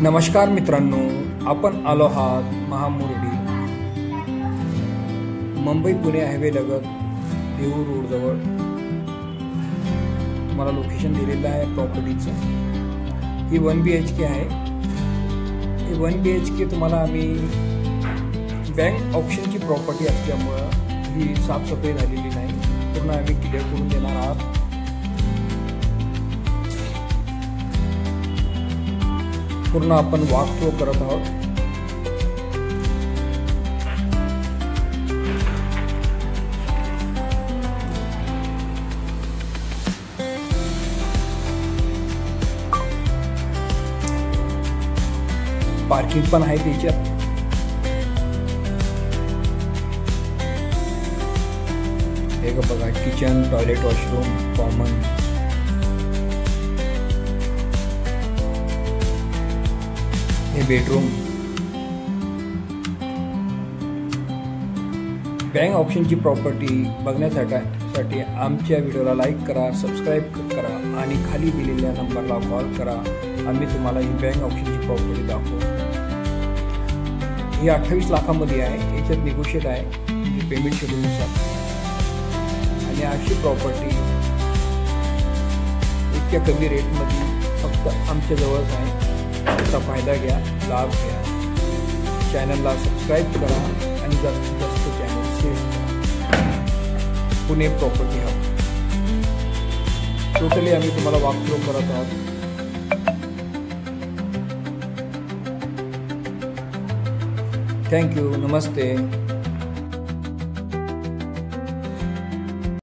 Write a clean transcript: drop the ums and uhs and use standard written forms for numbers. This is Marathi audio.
नमस्कार मित्रांनो, आपण आलो आहात महामुरडी मुंबई पुणे हायवे लगत देऊळ रोड जवळ। तुम्हाला लोकेशन दिलेलं आहे प्रॉपर्टीचं। ही 1 BHK आहे। ही 1 BHK तुम्हाला आम्ही बँक ऑप्शनची प्रॉपर्टी असल्यामुळे ही साफसफाई झालेली नाही, पूर्ण आम्ही क्लिअर करून देणार आहोत। पूर्ण आपण वॉक थ्रू करत आहोत। पार्किंग पण आहे त्याच्यात। हे बघा, किचन, टॉयलेट, वॉशरूम, कॉमन, हे बेडरूम। बँक ऑप्शनची प्रॉपर्टी बघण्यासाठी आमच्या व्हिडिओला लाईक करा, सबस्क्राईब करा आणि खाली दिलेल्या नंबरला कॉल करा। आम्ही तुम्हाला ही बँक ऑप्शनची प्रॉपर्टी दाखवू। ही 28 लाखामध्ये आहे। याच्यात निगोशिएट आहे, म्हणजे पेमेंट शेड्यूलनुसार। आणि अशी प्रॉपर्टी इतक्या कमी रेटमध्ये फक्त आमच्या जवळच आहे। त्याचा फायदा घ्या, लाभ घ्या। चॅनलला सबस्क्राईब करा आणि जास्तीत जास्त चॅनल शेअर करा। पुणे प्रॉपर्टी हब टोटली आम्ही तुम्हाला वॉक थ्रू करत आहोत। थँक्यू, नमस्ते।